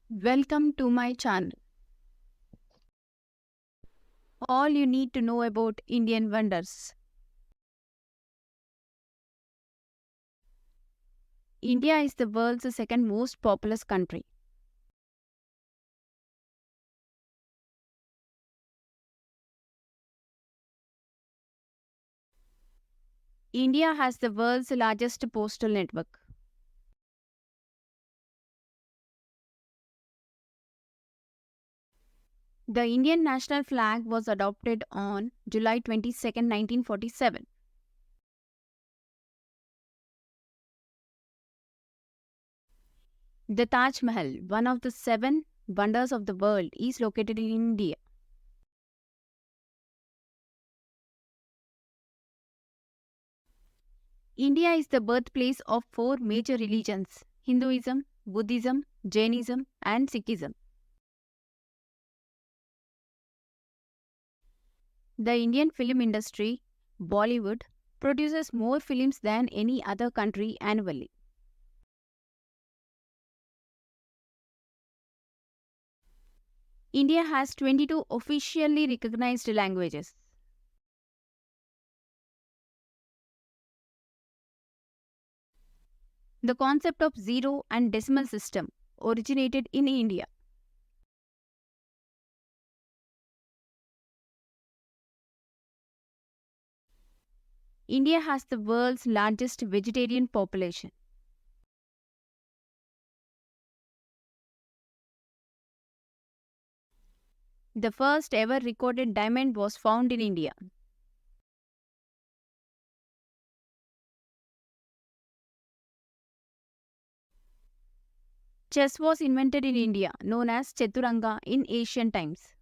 Welcome to my channel. All you need to know about Indian wonders. India is the world's second most populous country. India has the world's largest postal network. The Indian national flag was adopted on July 22, 1947. The Taj Mahal, one of the seven wonders of the world, is located in India. India is the birthplace of four major religions: Hinduism, Buddhism, Jainism, and Sikhism. The Indian film industry, Bollywood, produces more films than any other country annually. India has 22 officially recognized languages. The concept of zero and decimal system originated in India. India has the world's largest vegetarian population. The first ever recorded diamond was found in India. Chess was invented in India, known as Chaturanga in ancient times.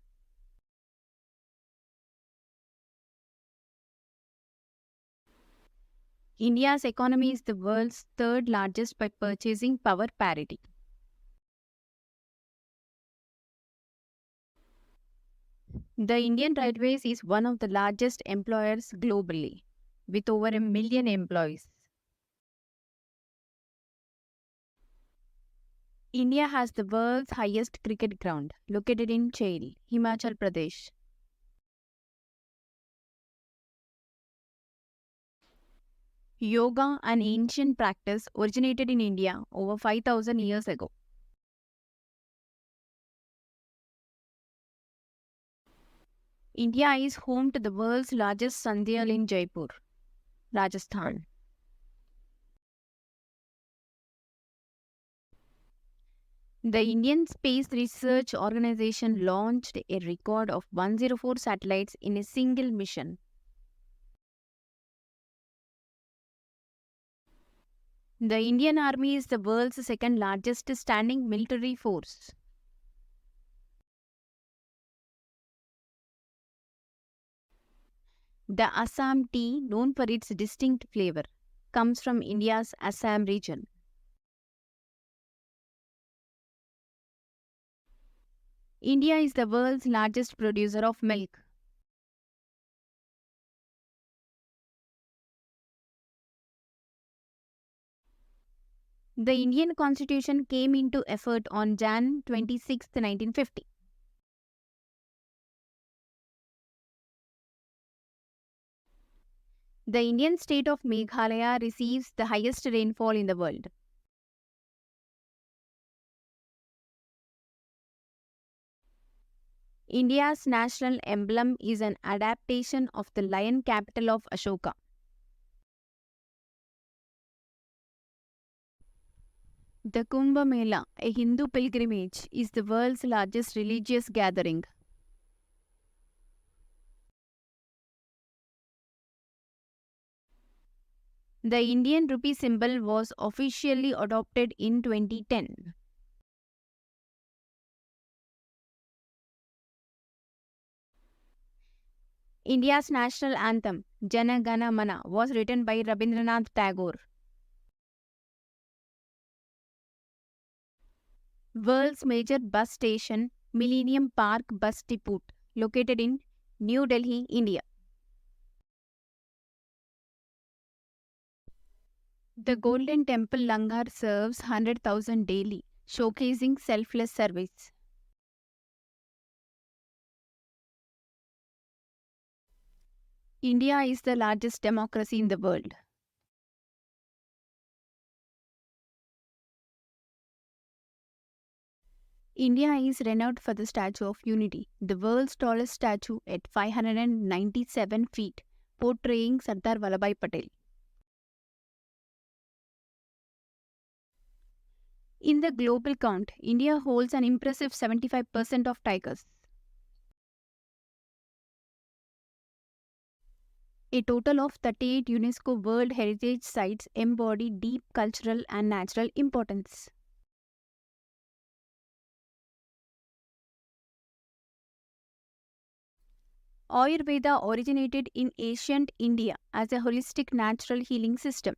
India's economy is the world's third largest by purchasing power parity. The Indian Railways is one of the largest employers globally, with over 1 million employees. India has the world's highest cricket ground, located in Chail, Himachal Pradesh. Yoga, an ancient practice, originated in India over 5,000 years ago. India is home to the world's largest Sundial in Jaipur, Rajasthan. The Indian Space Research Organization launched a record of 104 satellites in a single mission. The Indian Army is the world's second largest standing military force. The Assam tea, known for its distinct flavor, comes from India's Assam region. India is the world's largest producer of milk. The Indian Constitution came into effect on Jan 26, 1950. The Indian state of Meghalaya receives the highest rainfall in the world. India's national emblem is an adaptation of the lion capital of Ashoka. The Kumbh Mela, a Hindu pilgrimage, is the world's largest religious gathering. The Indian rupee symbol was officially adopted in 2010. India's national anthem, Jana Gana Mana, was written by Rabindranath Tagore. World's major bus station, Millennium Park Bus Depot, located in New Delhi, India. The Golden Temple Langar serves 100,000 daily. showcasing selfless service. India is the largest democracy in the world. India is renowned for the Statue of Unity, the world's tallest statue at 597 feet, portraying Sardar Vallabhbhai Patel. In the global count, India holds an impressive 75% of tigers. A total of 38 UNESCO World Heritage Sites embody deep cultural and natural importance. Ayurveda originated in ancient India as a holistic natural healing system.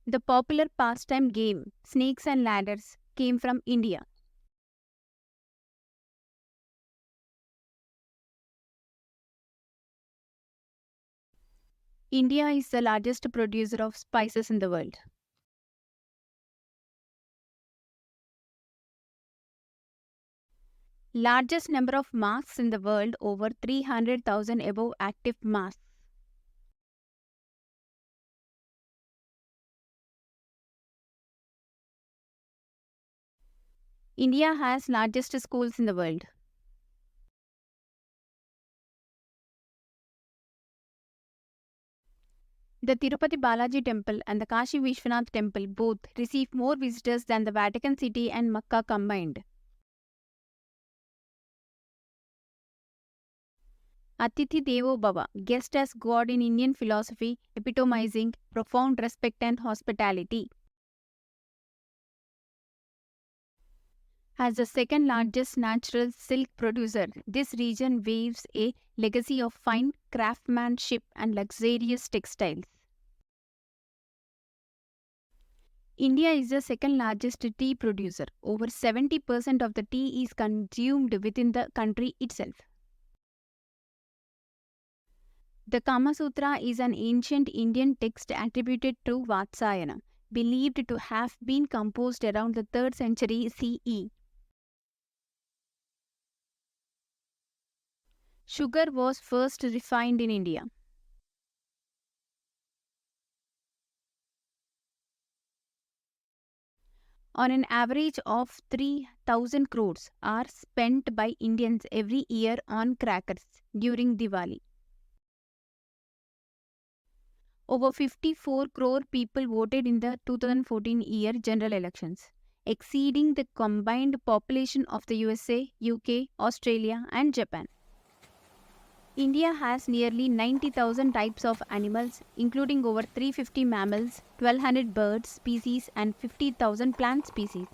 The popular pastime game, Snakes and Ladders, came from India. India is the largest producer of spices in the world. Largest number of mosques in the world, over 300,000 above active mosques. India has largest schools in the world. The Tirupati Balaji temple and the Kashi Vishwanath temple both receive more visitors than the Vatican City and Makkah combined. Atithi Devo Bhava, guest as God in Indian philosophy, epitomizing profound respect and hospitality. As the second largest natural silk producer, this region weaves a legacy of fine craftsmanship and luxurious textiles. India is the second largest tea producer. Over 70% of the tea is consumed within the country itself. The Kama Sutra is an ancient Indian text attributed to Vatsayana, believed to have been composed around the 3rd century CE. Sugar was first refined in India. On an average of 3,000 crores are spent by Indians every year on crackers during Diwali. Over 54 crore people voted in the 2014 year general elections, exceeding the combined population of the USA, UK, Australia and Japan. India has nearly 90,000 types of animals, including over 350 mammals, 1,200 bird species and 50,000 plant species.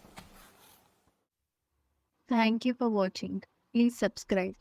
Thank you for watching. Please subscribe.